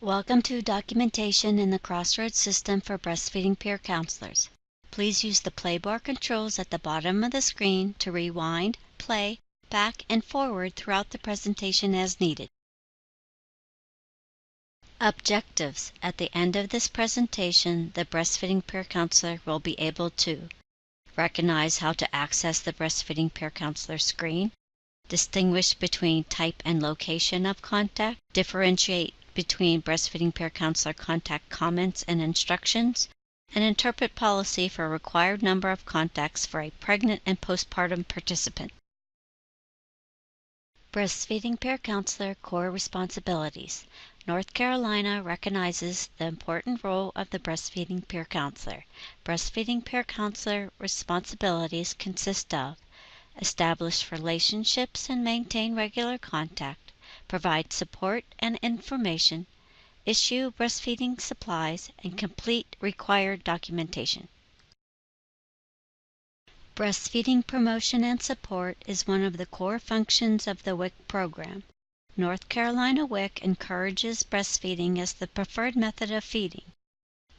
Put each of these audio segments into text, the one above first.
Welcome to documentation in the Crossroads system for breastfeeding peer counselors. Please use the play bar controls at the bottom of the screen to rewind, play, back, and forward throughout the presentation as needed. Objectives. At the end of this presentation, the breastfeeding peer counselor will be able to recognize how to access the breastfeeding peer counselor screen, distinguish between type and location of contact, differentiate between breastfeeding peer counselor contact comments and instructions, and interpret policy for a required number of contacts for a pregnant and postpartum participant. Breastfeeding peer counselor core responsibilities. North Carolina recognizes the important role of the breastfeeding peer counselor. Breastfeeding peer counselor responsibilities consist of establish relationships and maintain regular contact, provide support and information, issue breastfeeding supplies, and complete required documentation. Breastfeeding promotion and support is one of the core functions of the WIC program. North Carolina WIC encourages breastfeeding as the preferred method of feeding.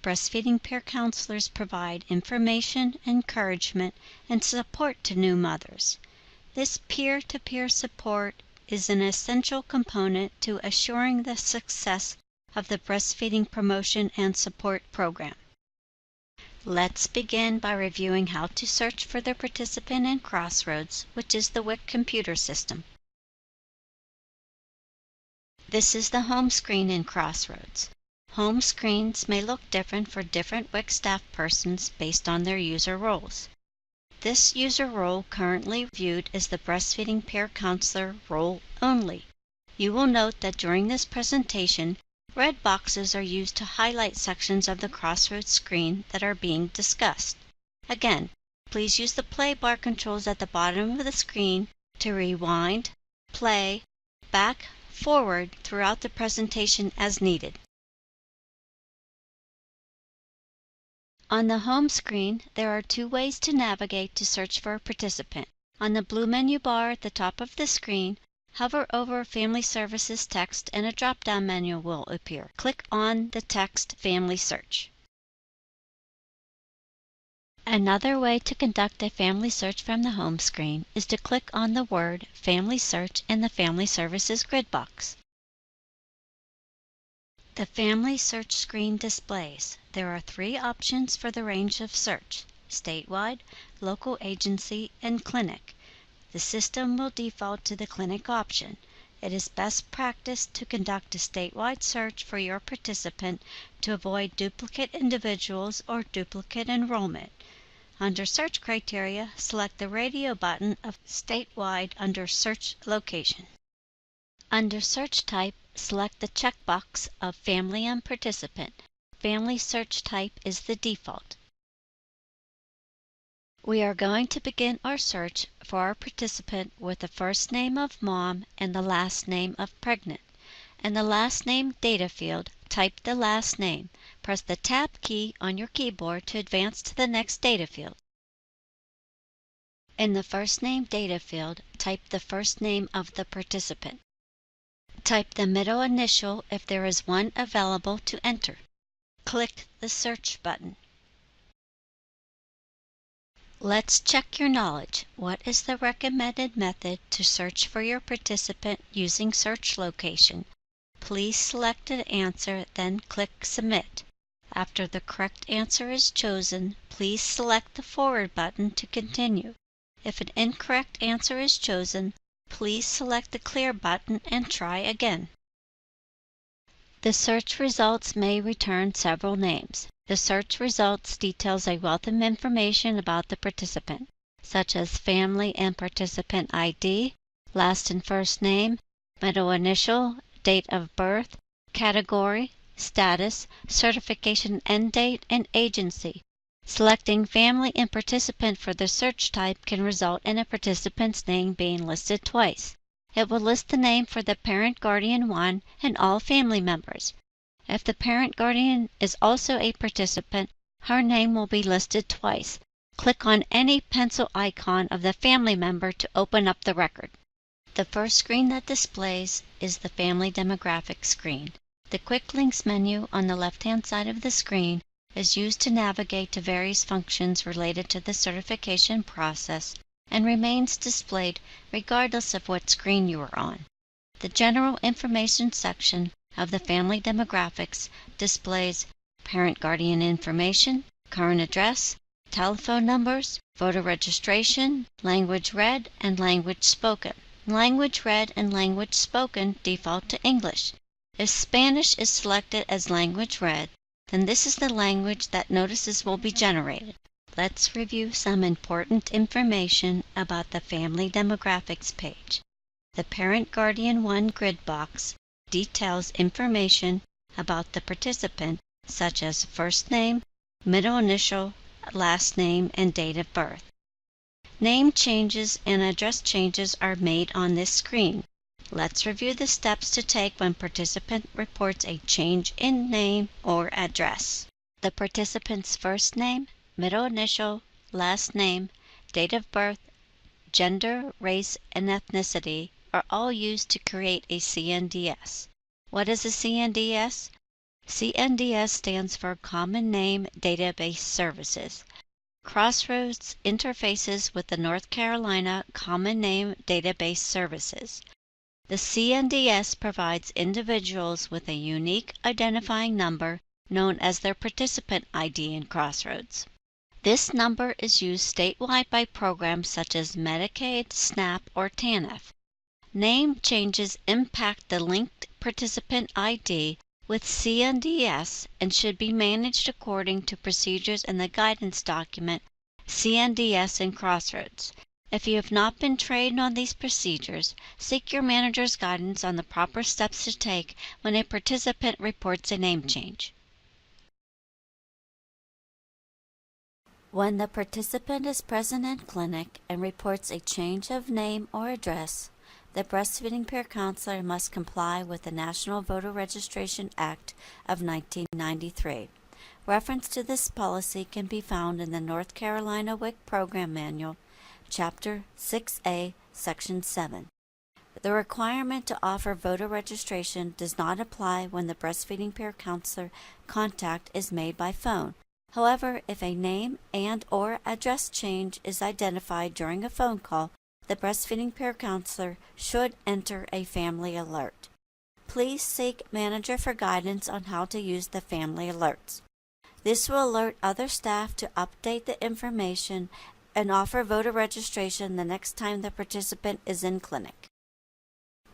Breastfeeding peer counselors provide information, encouragement, and support to new mothers. This peer-to-peer support is an essential component to assuring the success of the breastfeeding promotion and support program. Let's begin by reviewing how to search for the participant in Crossroads, which is the WIC computer system. This is the home screen in Crossroads. Home screens may look different for different WIC staff persons based on their user roles. This user role currently viewed as the breastfeeding peer counselor role only. You will note that during this presentation, red boxes are used to highlight sections of the Crossroads screen that are being discussed. Again, please use the play bar controls at the bottom of the screen to rewind, play, back, forward throughout the presentation as needed. On the home screen, there are two ways to navigate to search for a participant. On the blue menu bar at the top of the screen, hover over Family Services text and a drop-down menu will appear. Click on the text Family Search. Another way to conduct a family search from the home screen is to click on the word Family Search in the Family Services grid box. The Family Search screen displays. There are three options for the range of search: statewide, local agency, and clinic. The system will default to the clinic option. It is best practice to conduct a statewide search for your participant to avoid duplicate individuals or duplicate enrollment. Under Search Criteria, select the radio button of Statewide under Search Location. Under Search Type, select the checkbox of Family and Participant. Family search type is the default. We are going to begin our search for our participant with the first name of mom and the last name of pregnant. In the last name data field, type the last name. Press the Tab key on your keyboard to advance to the next data field. In the first name data field, type the first name of the participant. Type the middle initial if there is one available to enter. Click the Search button. Let's check your knowledge. What is the recommended method to search for your participant using search location? Please select an answer, then click Submit. After the correct answer is chosen, please select the Forward button to continue. If an incorrect answer is chosen, please select the Clear button and try again. The search results may return several names. The search results details a wealth of information about the participant, such as family and participant ID, last and first name, middle initial, date of birth, category, status, certification end date, and agency. Selecting family and participant for the search type can result in a participant's name being listed twice. It will list the name for the parent guardian 1 and all family members. If the parent guardian is also a participant, her name will be listed twice. Click on any pencil icon of the family member to open up the record. The first screen that displays is the family demographic screen. The Quick Links menu on the left-hand side of the screen is used to navigate to various functions related to the certification process and remains displayed regardless of what screen you are on. The General Information section of the Family Demographics displays parent-guardian information, current address, telephone numbers, voter registration, language read, and language spoken. Language read and language spoken default to English. If Spanish is selected as language read, then this is the language that notices will be generated. Let's review some important information about the Family Demographics page. The Parent Guardian 1 grid box details information about the participant, such as first name, middle initial, last name, and date of birth. Name changes and address changes are made on this screen. Let's review the steps to take when participant reports a change in name or address. The participant's first name, middle initial, last name, date of birth, gender, race, and ethnicity are all used to create a CNDS. What is a CNDS? CNDS stands for Common Name Database Services. Crossroads interfaces with the North Carolina Common Name Database Services. The CNDS provides individuals with a unique identifying number known as their participant ID in Crossroads. This number is used statewide by programs such as Medicaid, SNAP, or TANF. Name changes impact the linked participant ID with CNDS and should be managed according to procedures in the guidance document CNDS in Crossroads. If you have not been trained on these procedures, seek your manager's guidance on the proper steps to take when a participant reports a name change. When the participant is present in clinic and reports a change of name or address, the breastfeeding peer counselor must comply with the National Voter Registration Act of 1993. Reference to this policy can be found in the North Carolina WIC Program Manual, Chapter 6A, Section 7. The requirement to offer voter registration does not apply when the breastfeeding peer counselor contact is made by phone. However, if a name and/or address change is identified during a phone call, the breastfeeding peer counselor should enter a family alert. Please seek manager for guidance on how to use the family alerts. This will alert other staff to update the information and offer voter registration the next time the participant is in clinic.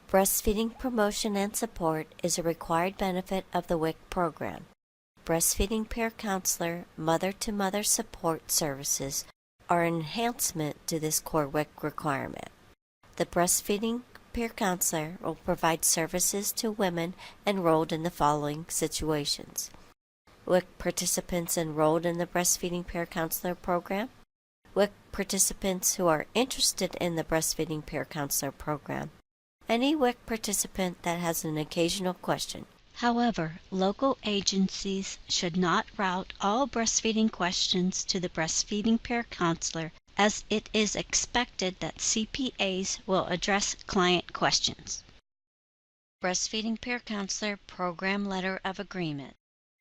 Breastfeeding promotion and support is a required benefit of the WIC program. Breastfeeding peer counselor mother-to-mother support services are an enhancement to this core WIC requirement. The breastfeeding peer counselor will provide services to women enrolled in the following situations: WIC participants enrolled in the breastfeeding peer counselor program, WIC participants who are interested in the breastfeeding peer counselor program, any WIC participant that has an occasional question. However, local agencies should not route all breastfeeding questions to the breastfeeding peer counselor, as it is expected that CPAs will address client questions. Breastfeeding peer counselor program letter of agreement.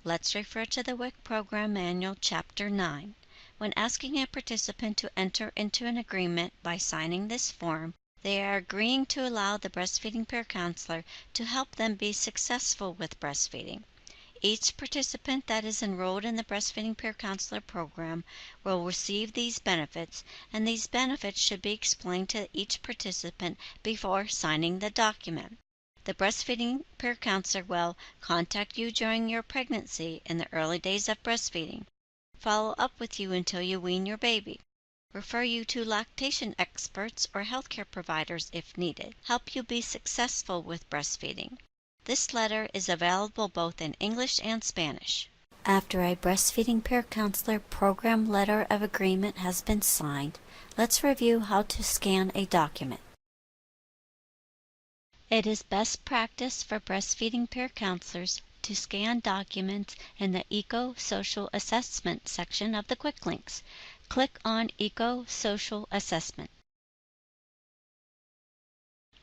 Let's refer to the WIC Program Manual, Chapter 9. When asking a participant to enter into an agreement by signing this form, they are agreeing to allow the breastfeeding peer counselor to help them be successful with breastfeeding. Each participant that is enrolled in the breastfeeding peer counselor program will receive these benefits, and these benefits should be explained to each participant before signing the document. The breastfeeding peer counselor will contact you during your pregnancy in the early days of breastfeeding, follow up with you until you wean your baby, refer you to lactation experts or healthcare providers if needed, help you be successful with breastfeeding. This letter is available both in English and Spanish. After a breastfeeding peer counselor program letter of agreement has been signed, let's review how to scan a document. It is best practice for breastfeeding peer counselors to scan documents in the Eco-Social Assessment section of the Quick Links. Click on Eco-Social Assessment.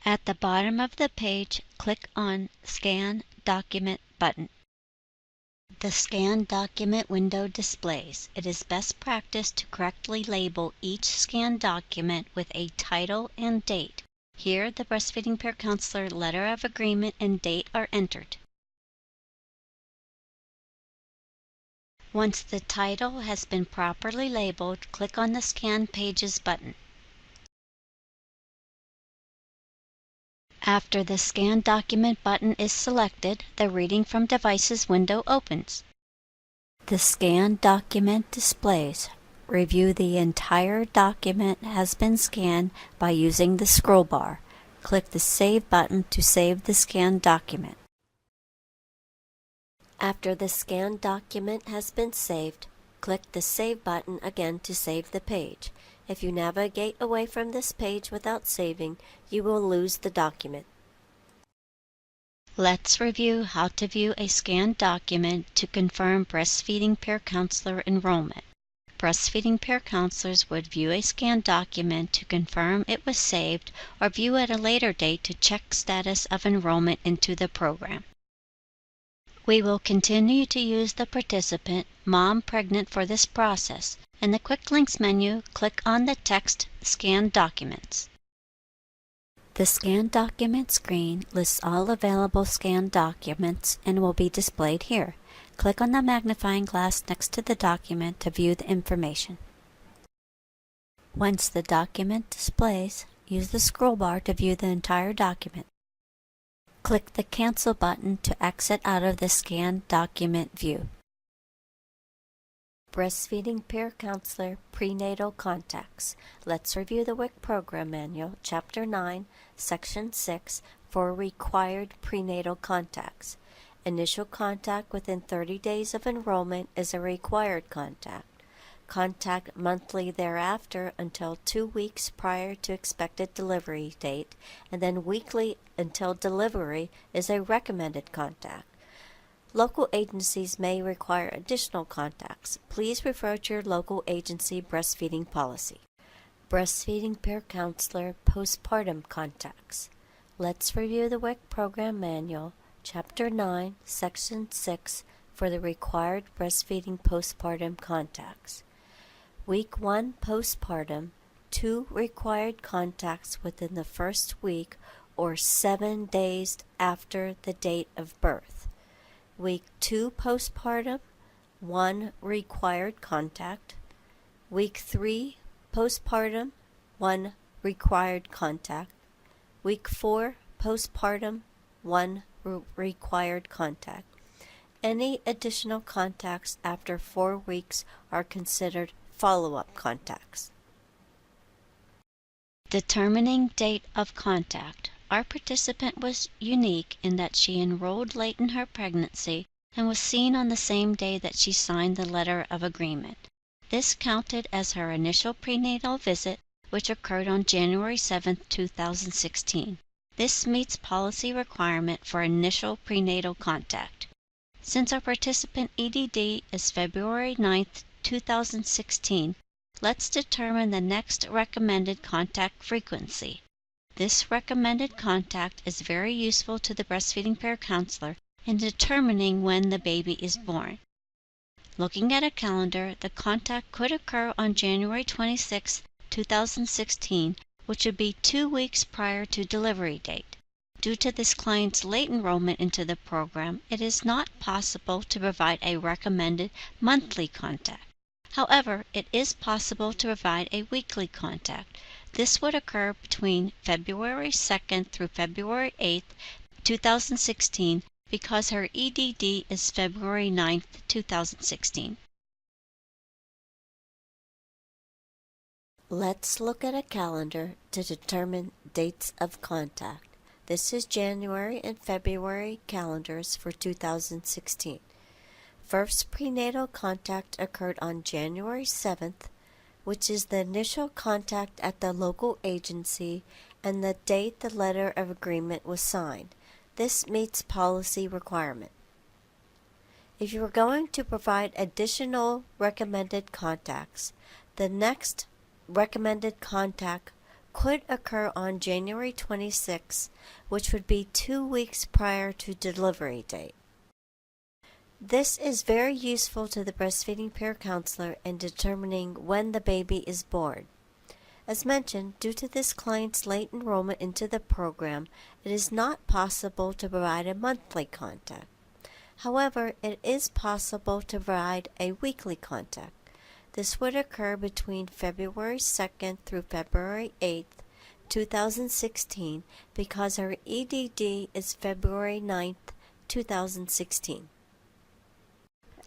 At the bottom of the page, click on Scan Document button. The Scan Document window displays. It is best practice to correctly label each scanned document with a title and date. Here, the Breastfeeding Peer Counselor letter of agreement and date are entered. Once the title has been properly labeled, click on the Scan Pages button. After the Scan Document button is selected, the Reading from Devices window opens. The Scan Document displays. Review the entire document has been scanned by using the scroll bar. Click the Save button to save the scanned document. After the scanned document has been saved, click the Save button again to save the page. If you navigate away from this page without saving, you will lose the document. Let's review how to view a scanned document to confirm Breastfeeding Peer Counselor enrollment. Breastfeeding Peer Counselors would view a scanned document to confirm it was saved or view at a later date to check status of enrollment into the program. We will continue to use the participant Mom Pregnant for this process. In the Quick Links menu, click on the text Scan Documents. The Scan Document screen lists all available scanned documents and will be displayed here. Click on the magnifying glass next to the document to view the information. Once the document displays, use the scroll bar to view the entire document. Click the Cancel button to exit out of the scanned document view. Breastfeeding Peer Counselor Prenatal Contacts. Let's review the WIC Program Manual, Chapter 9, Section 6 for required prenatal contacts. Initial contact within 30 days of enrollment is a required contact. Contact monthly thereafter until 2 weeks prior to expected delivery date, and then weekly until delivery is a recommended contact. Local agencies may require additional contacts. Please refer to your local agency breastfeeding policy. Breastfeeding Peer Counselor Postpartum Contacts. Let's review the WIC Program Manual, Chapter 9, Section 6 for the required breastfeeding postpartum contacts. Week 1 postpartum, 2 required contacts within the first week or 7 days after the date of birth. Week 2 postpartum, 1 required contact. Week 3 postpartum, 1 required contact. Week 4 postpartum, 1 required contact. Any additional contacts after 4 weeks are considered follow-up contacts. Determining date of contact. Our participant was unique in that she enrolled late in her pregnancy and was seen on the same day that she signed the letter of agreement. This counted as her initial prenatal visit, which occurred on January 7, 2016. This meets policy requirement for initial prenatal contact. Since our participant EDD is February 9, 2016, let's determine the next recommended contact frequency. This recommended contact is very useful to the Breastfeeding Peer Counselor in determining when the baby is born. Looking at a calendar, the contact could occur on January 26, 2016, which would be 2 weeks prior to delivery date. Due to this client's late enrollment into the program, it is not possible to provide a recommended monthly contact. However, it is possible to provide a weekly contact. This would occur between February 2nd through February 8th, 2016, because her EDD is February 9th, 2016. Let's look at a calendar to determine dates of contact. This is January and February calendars for 2016. First prenatal contact occurred on January 7th, which is the initial contact at the local agency and the date the letter of agreement was signed. This meets policy requirement. If you are going to provide additional recommended contacts, the next recommended contact could occur on January 26, which would be 2 weeks prior to delivery date. This is very useful to the breastfeeding peer counselor in determining when the baby is born. As mentioned, due to this client's late enrollment into the program, it is not possible to provide a monthly contact. However, it is possible to provide a weekly contact. This would occur between February 2nd through February 8th, 2016, because her EDD is February 9th, 2016.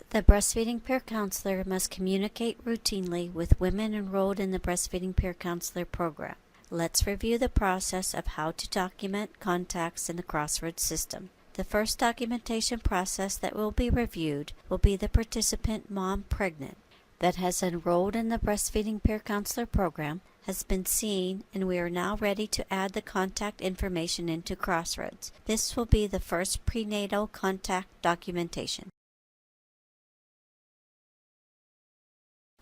The breastfeeding peer counselor must communicate routinely with women enrolled in the breastfeeding peer counselor program. Let's review the process of how to document contacts in the Crossroads system. The first documentation process that will be reviewed will be the participant mom pregnant that has enrolled in the breastfeeding peer counselor program, has been seen, and we are now ready to add the contact information into Crossroads. This will be the first prenatal contact documentation.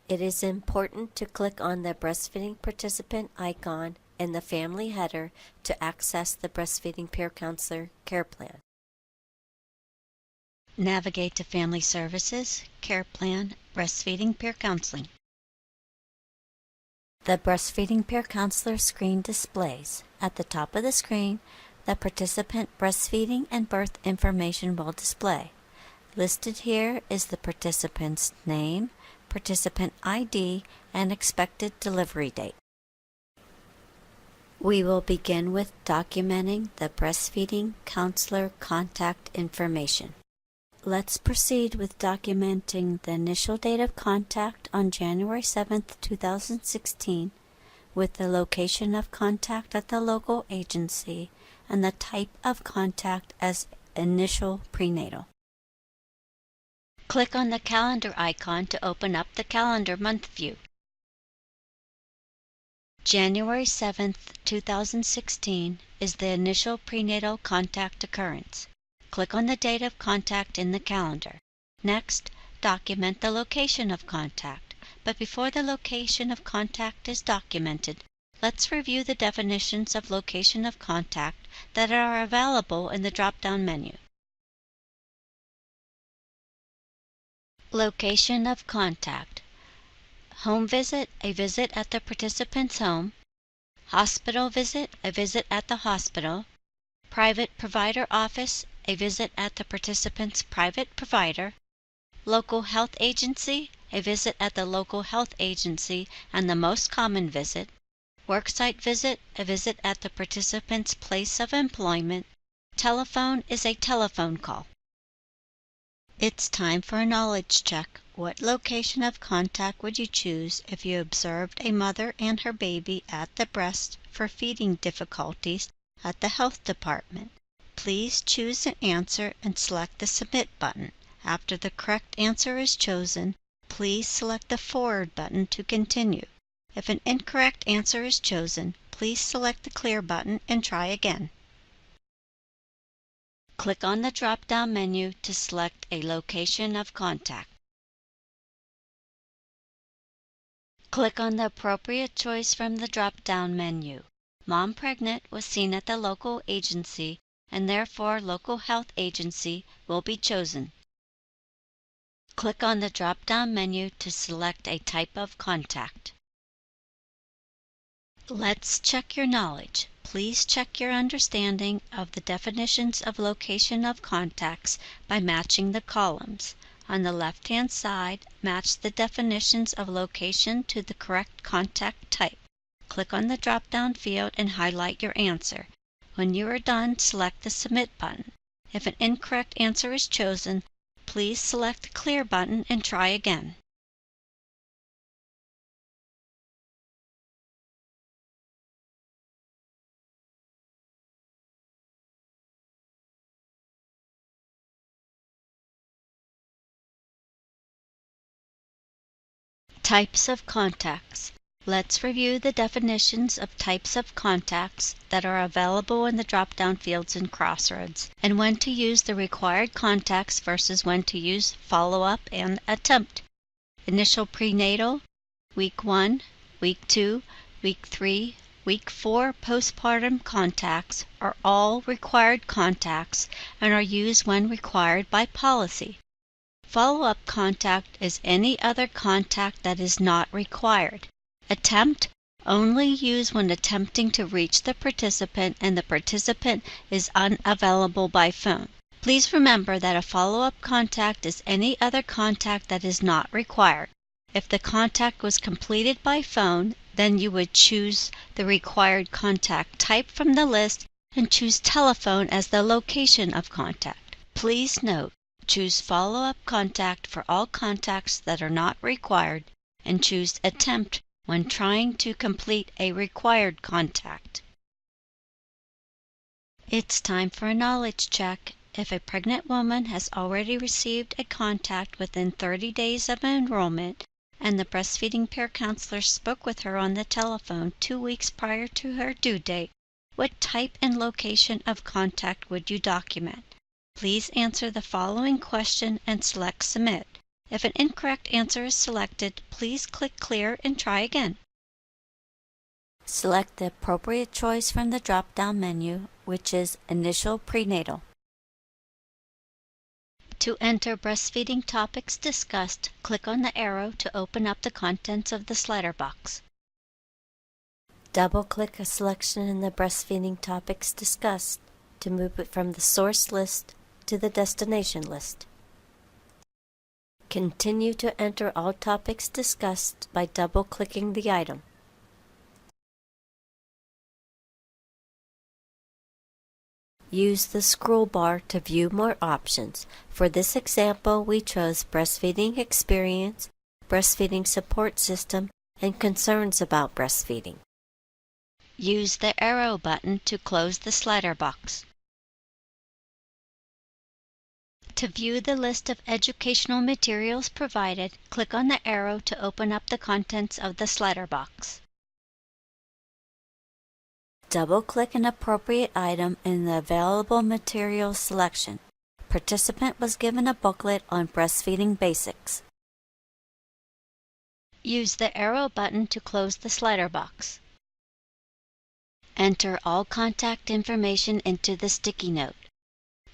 It is important to click on the breastfeeding participant icon in the family header to access the breastfeeding peer counselor care plan. Navigate to Family Services, Care Plan, Breastfeeding Peer Counseling. The Breastfeeding Peer Counselor screen displays. At the top of the screen, the participant breastfeeding and birth information will display. Listed here is the participant's name, participant ID, and expected delivery date. We will begin with documenting the breastfeeding counselor contact information. Let's proceed with documenting the initial date of contact on January 7th, 2016, with the location of contact at the local agency and the type of contact as initial prenatal. Click on the calendar icon to open up the calendar month view. January 7th, 2016 is the initial prenatal contact occurrence. Click on the date of contact in the calendar. Next, document the location of contact. But before the location of contact is documented, let's review the definitions of location of contact that are available in the drop-down menu. Location of contact. Home visit, a visit at the participant's home. Hospital visit, a visit at the hospital. Private provider office, a visit at the participant's private provider. Local health agency, a visit at the local health agency and the most common visit. Worksite visit, a visit at the participant's place of employment. Telephone is a telephone call. It's time for a knowledge check. What location of contact would you choose if you observed a mother and her baby at the breast for feeding difficulties at the health department? Please choose an answer and select the Submit button. After the correct answer is chosen, please select the Forward button to continue. If an incorrect answer is chosen, please select the Clear button and try again. Click on the drop-down menu to select a location of contact. Click on the appropriate choice from the drop-down menu. Mom pregnant was seen at the local agency, and therefore local health agency will be chosen. Click on the drop-down menu to select a type of contact. Let's check your knowledge. Please check your understanding of the definitions of location of contacts by matching the columns. On the left-hand side, match the definitions of location to the correct contact type. Click on the drop-down field and highlight your answer. When you are done, select the Submit button. If an incorrect answer is chosen, please select the Clear button and try again. Types of contacts. Let's review the definitions of types of contacts that are available in the drop-down fields in Crossroads, and when to use the required contacts versus when to use follow-up and attempt. Initial prenatal, week 1, week 2, week 3, week 4 postpartum contacts are all required contacts and are used when required by policy. Follow-up contact is any other contact that is not required. Attempt only used when attempting to reach the participant and the participant is unavailable by phone. Please remember that a follow-up contact is any other contact that is not required. If the contact was completed by phone, then you would choose the required contact type from the list and choose telephone as the location of contact. Please note, choose follow-up contact for all contacts that are not required and choose attempt when trying to complete a required contact. It's time for a knowledge check. If a pregnant woman has already received a contact within 30 days of enrollment and the breastfeeding peer counselor spoke with her on the telephone 2 weeks prior to her due date, what type and location of contact would you document? Please answer the following question and select Submit. If an incorrect answer is selected, please click Clear and try again. Select the appropriate choice from the drop-down menu, which is Initial Prenatal. To enter breastfeeding topics discussed, click on the arrow to open up the contents of the slider box. Double-click a selection in the breastfeeding topics discussed to move it from the source list to the destination list. Continue to enter all topics discussed by double-clicking the item. Use the scroll bar to view more options. For this example, we chose breastfeeding experience, breastfeeding support system, and concerns about breastfeeding. Use the arrow button to close the slider box. To view the list of educational materials provided, click on the arrow to open up the contents of the slider box. Double-click an appropriate item in the available materials selection. Participant was given a booklet on breastfeeding basics. Use the arrow button to close the slider box. Enter all contact information into the sticky note.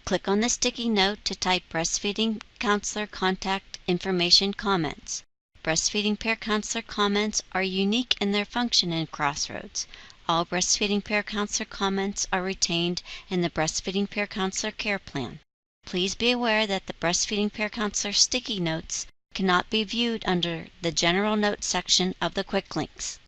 Click on the sticky note to type Breastfeeding Counselor Contact Information Comments. Breastfeeding Peer Counselor comments are unique in their function in Crossroads. All Breastfeeding Peer Counselor comments are retained in the Breastfeeding Peer Counselor Care Plan. Please be aware that the Breastfeeding Peer Counselor sticky notes cannot be viewed under the General Notes section of the Quick Links.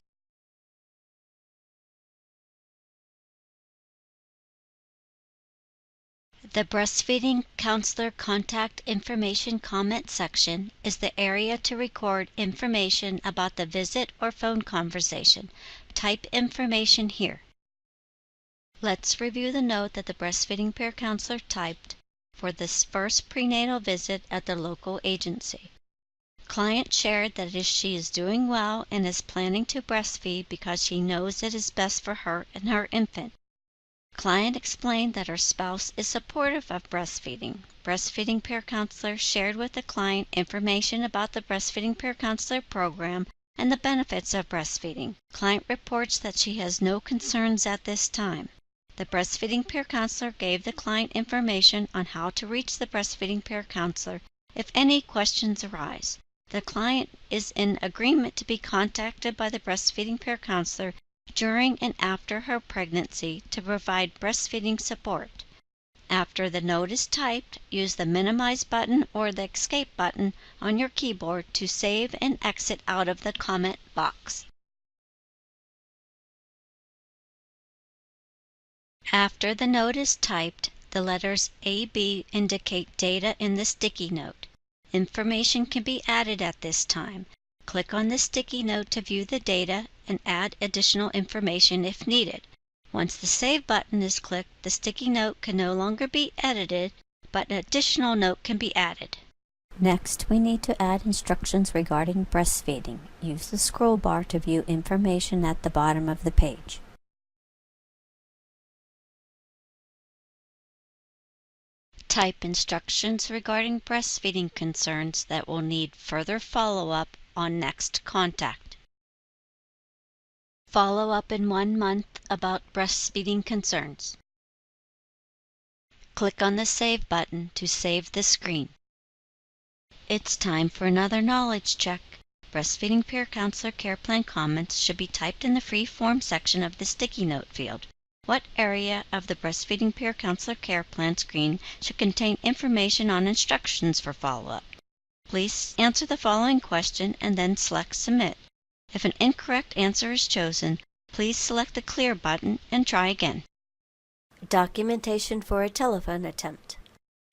The Breastfeeding Counselor Contact Information Comment section is the area to record information about the visit or phone conversation. Type information here. Let's review the note that the Breastfeeding Peer Counselor typed for this first prenatal visit at the local agency. Client shared that she is doing well and is planning to breastfeed because she knows it is best for her and her infant. Client explained that her spouse is supportive of breastfeeding. Breastfeeding Peer Counselor shared with the client information about the Breastfeeding Peer Counselor program and the benefits of breastfeeding. Client reports that she has no concerns at this time. The Breastfeeding Peer Counselor gave the client information on how to reach the Breastfeeding Peer Counselor if any questions arise. The client is in agreement to be contacted by the Breastfeeding Peer Counselor during and after her pregnancy to provide breastfeeding support. After the note is typed, use the Minimize button or the Escape button on your keyboard to save and exit out of the comment box. After the note is typed, the letters AB indicate data in the sticky note. Information can be added at this time. Click on the sticky note to view the data and add additional information if needed. Once the Save button is clicked, the sticky note can no longer be edited, but an additional note can be added. Next, we need to add instructions regarding breastfeeding. Use the scroll bar to view information at the bottom of the page. Type instructions regarding breastfeeding concerns that will need further follow-up on next contact. Follow up in 1 month about breastfeeding concerns. Click on the Save button to save the screen. It's time for another knowledge check. Breastfeeding Peer Counselor Care Plan comments should be typed in the free form section of the sticky note field. What area of the Breastfeeding Peer Counselor Care Plan screen should contain information on instructions for follow-up? Please answer the following question and then select Submit. If an incorrect answer is chosen, please select the Clear button and try again. Documentation for a telephone attempt.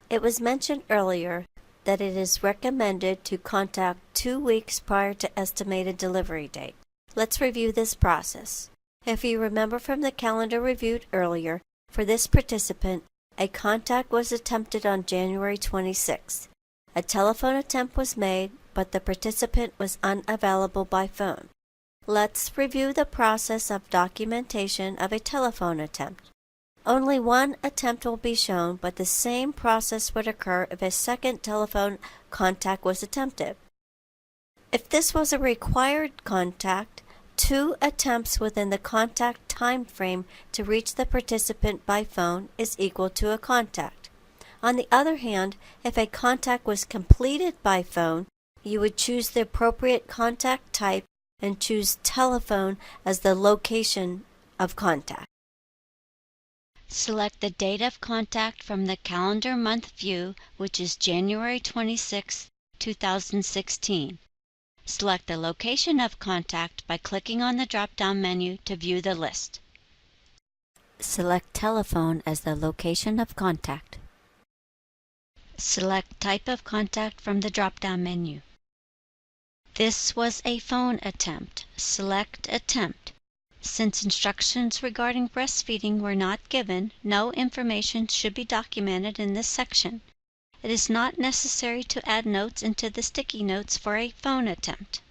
It was mentioned earlier that it is recommended to contact 2 weeks prior to estimated delivery date. Let's review this process. If you remember from the calendar reviewed earlier, for this participant, a contact was attempted on January 26th. A telephone attempt was made, but the participant was unavailable by phone. Let's review the process of documentation of a telephone attempt. Only one attempt will be shown, but the same process would occur if a second telephone contact was attempted. If this was a required contact, 2 attempts within the contact time frame to reach the participant by phone is equal to a contact. On the other hand, if a contact was completed by phone, you would choose the appropriate contact type and choose telephone as the location of contact. Select the date of contact from the calendar month view, which is January 26, 2016. Select the location of contact by clicking on the drop-down menu to view the list. Select telephone as the location of contact. Select type of contact from the drop-down menu. This was a phone attempt. Select Attempt. Since instructions regarding breastfeeding were not given, no information should be documented in this section. It is not necessary to add notes into the sticky notes for a phone attempt.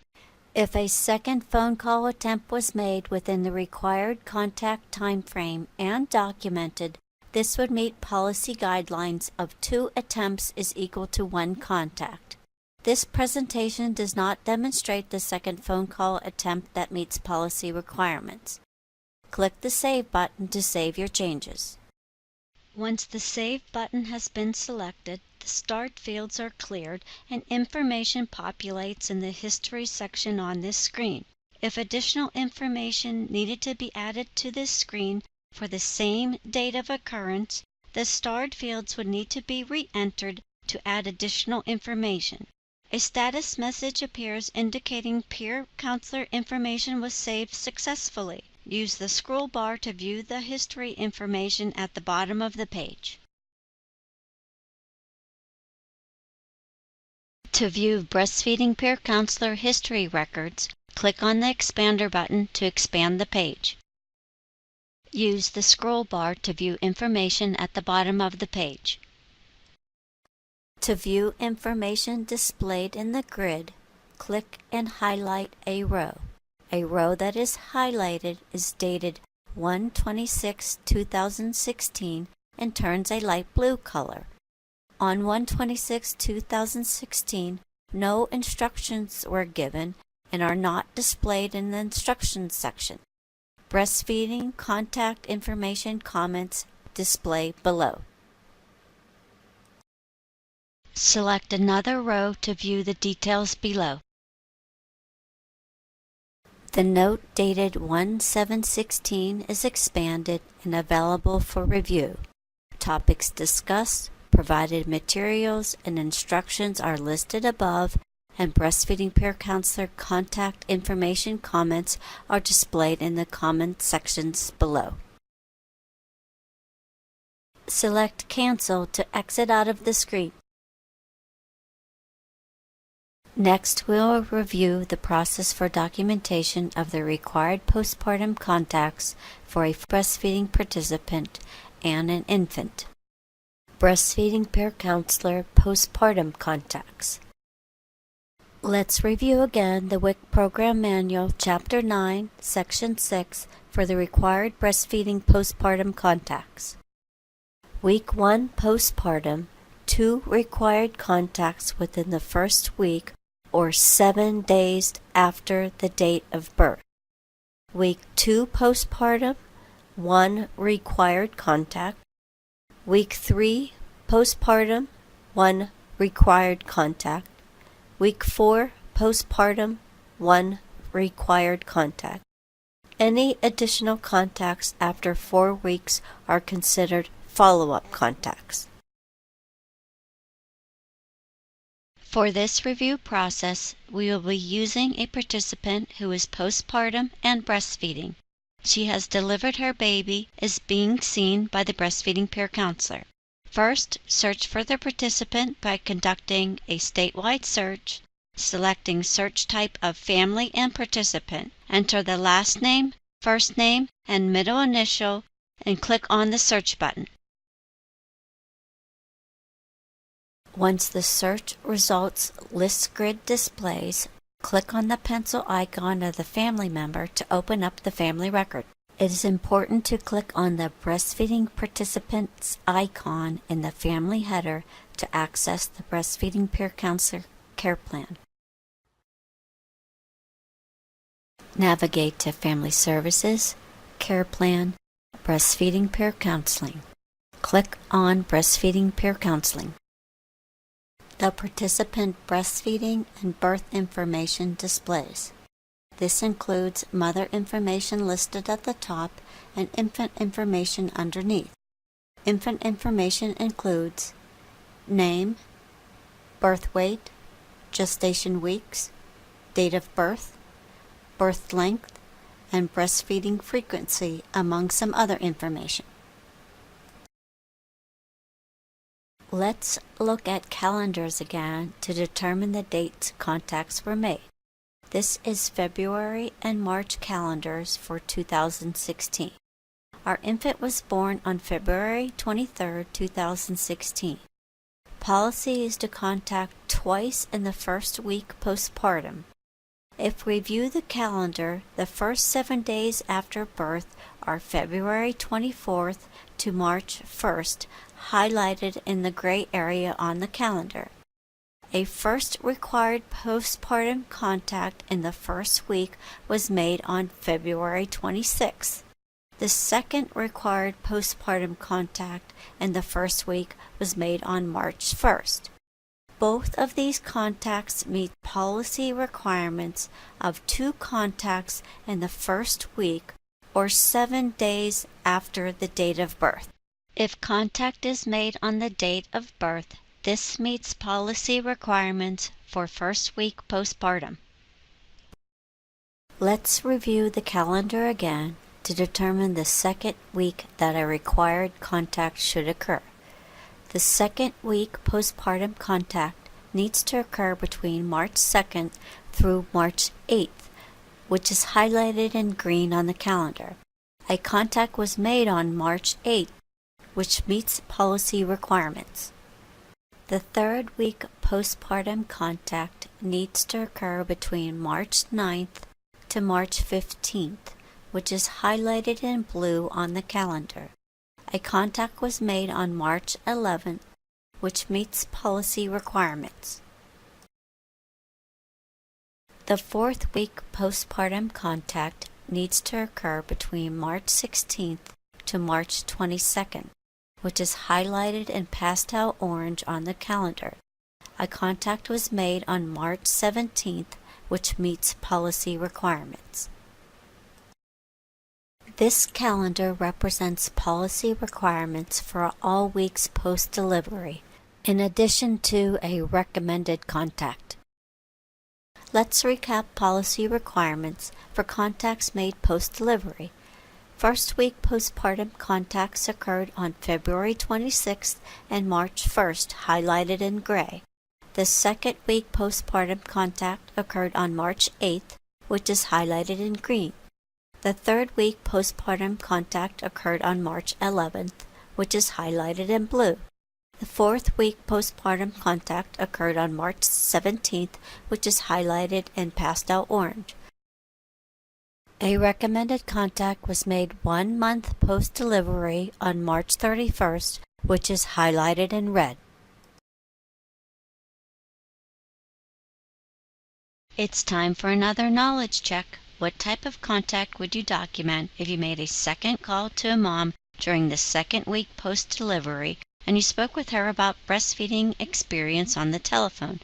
If a second phone call attempt was made within the required contact time frame and documented, this would meet policy guidelines of 2 attempts is equal to 1 contact. This presentation does not demonstrate the second phone call attempt that meets policy requirements. Click the Save button to save your changes. Once the Save button has been selected, the start fields are cleared and information populates in the History section on this screen. If additional information needed to be added to this screen for the same date of occurrence, the starred fields would need to be re-entered to add additional information. A status message appears indicating peer counselor information was saved successfully. Use the scroll bar to view the history information at the bottom of the page. To view Breastfeeding Peer Counselor history records, click on the Expander button to expand the page. Use the scroll bar to view information at the bottom of the page. To view information displayed in the grid, click and highlight a row. A row that is highlighted is dated 1/26/2016 and turns a light blue color. On 1/26/2016, no instructions were given and are not displayed in the instructions section. Breastfeeding contact information comments display below. Select another row to view the details below. The note dated 1/7/16 is expanded and available for review. Topics discussed, provided materials, and instructions are listed above, and Breastfeeding Peer Counselor contact information comments are displayed in the comment sections below. Select Cancel to exit out of the screen. Next, we'll review the process for documentation of the required postpartum contacts for a breastfeeding participant and an infant. Breastfeeding Peer Counselor postpartum contacts. Let's review again the WIC Program Manual, Chapter 9, Section 6 for the required breastfeeding postpartum contacts. Week 1 postpartum, 2 required contacts within the first week or 7 days after the date of birth. Week 2 postpartum, 1 required contact. Week 3 postpartum, 1 required contact. Week 4 postpartum, 1 required contact. Any additional contacts after 4 weeks are considered follow-up contacts. For this review process, we will be using a participant who is postpartum and breastfeeding. She has delivered her baby, is being seen by the breastfeeding peer counselor. First, search for the participant by conducting a statewide search, selecting search type of family and participant. Enter the last name, first name, and middle initial, and click on the search button. Once the search results list grid displays, click on the pencil icon of the family member to open up the family record. It is important to click on the breastfeeding participants icon in the family header to access the breastfeeding peer counselor care plan. Navigate to Family Services, Care Plan, Breastfeeding Peer Counseling. Click on Breastfeeding Peer Counseling. The participant breastfeeding and birth information displays. This includes mother information listed at the top and infant information underneath. Infant information includes name, birth weight, gestation weeks, date of birth, birth length, and breastfeeding frequency, among some other information. Let's look at calendars again to determine the dates contacts were made. This is February and March calendars for 2016. Our infant was born on February 23, 2016. Policy is to contact twice in the first week postpartum. If we view the calendar, the first 7 days after birth are February 24th to March 1st, highlighted in the gray area on the calendar. A first required postpartum contact in the first week was made on February 26th. The second required postpartum contact in the first week was made on March 1st. Both of these contacts meet policy requirements of 2 contacts in the first week or 7 days after the date of birth. If contact is made on the date of birth, this meets policy requirements for first week postpartum. Let's review the calendar again to determine the second week that a required contact should occur. The second week postpartum contact needs to occur between March 2nd through March 8th, which is highlighted in green on the calendar. A contact was made on March 8th, which meets policy requirements. The third week postpartum contact needs to occur between March 9th to March 15th, which is highlighted in blue on the calendar. A contact was made on March 11th, which meets policy requirements. The fourth week postpartum contact needs to occur between March 16th to March 22nd, which is highlighted in pastel orange on the calendar. A contact was made on March 17th, which meets policy requirements. This calendar represents policy requirements for all weeks post-delivery, in addition to a recommended contact. Let's recap policy requirements for contacts made post-delivery. First week postpartum contacts occurred on February 26th and March 1st, highlighted in gray. The second week postpartum contact occurred on March 8th, which is highlighted in green. The third week postpartum contact occurred on March 11th, which is highlighted in blue. The fourth week postpartum contact occurred on March 17th, which is highlighted in pastel orange. A recommended contact was made 1 month post-delivery on March 31st, which is highlighted in red. It's time for another knowledge check. What type of contact would you document if you made a second call to a mom during the second week post-delivery and you spoke with her about breastfeeding experience on the telephone?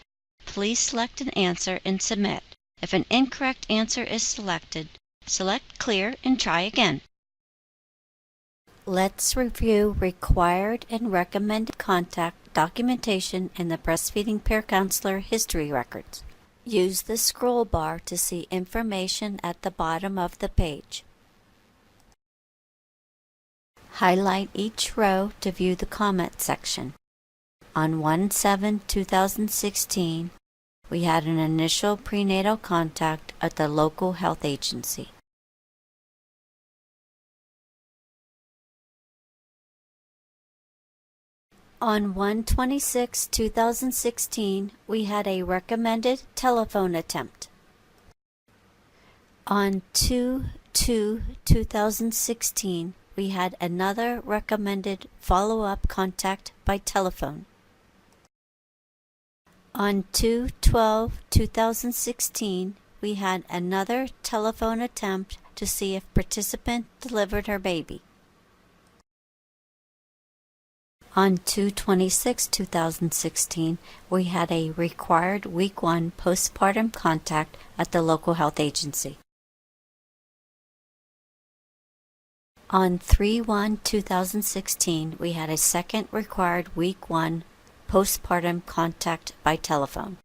Please select an answer and submit. If an incorrect answer is selected, select Clear and try again. Let's review required and recommended contact documentation in the Breastfeeding Peer Counselor history records. Use the scroll bar to see information at the bottom of the page. Highlight each row to view the comment section. On 1/7/2016, we had an initial prenatal contact at the local health agency. On 1/26/2016, we had a recommended telephone attempt. On 2/2/2016, we had another recommended follow-up contact by telephone. On 2/12/2016, we had another telephone attempt to see if participant delivered her baby. On 2/26/2016, we had a required week 1 postpartum contact at the local health agency. On 3/1/2016, we had a second required week 1 postpartum contact by telephone.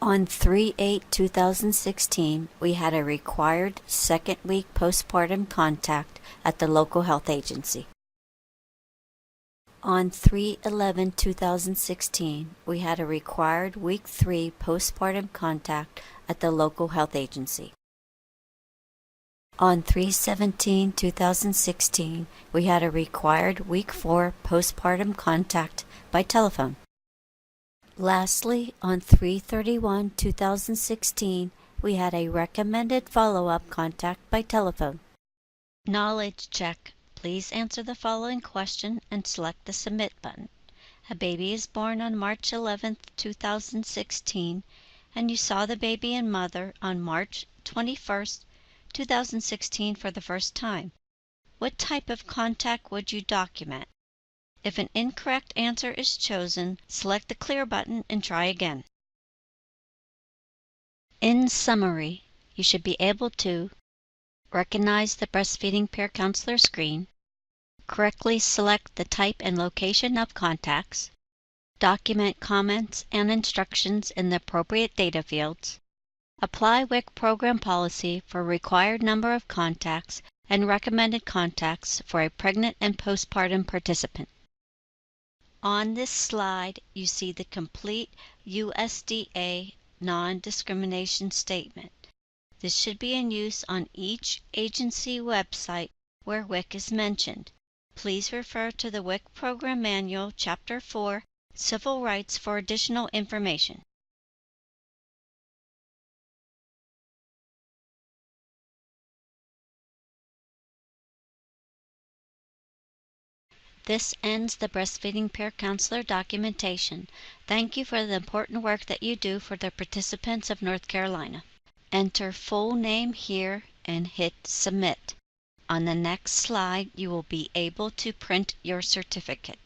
On 3/8/2016, we had a required second week postpartum contact at the local health agency. On 3/11/2016, we had a required week 3 postpartum contact at the local health agency. On 3/17/2016, we had a required week 4 postpartum contact by telephone. Lastly, on 3/31/2016, we had a recommended follow-up contact by telephone. Knowledge check. Please answer the following question and select the Submit button. A baby is born on March 11, 2016, and you saw the baby and mother on March 21, 2016 for the first time. What type of contact would you document? If an incorrect answer is chosen, select the Clear button and try again. In summary, you should be able to recognize the Breastfeeding Peer Counselor screen, correctly select the type and location of contacts, document comments and instructions in the appropriate data fields, apply WIC program policy for required number of contacts and recommended contacts for a pregnant and postpartum participant. On this slide, you see the complete USDA non-discrimination statement. This should be in use on each agency website where WIC is mentioned. Please refer to the WIC Program Manual, Chapter 4, Civil Rights for additional information. This ends the Breastfeeding Peer Counselor documentation. Thank you for the important work that you do for the participants of North Carolina. Enter full name here and hit Submit. On the next slide, you will be able to print your certificate.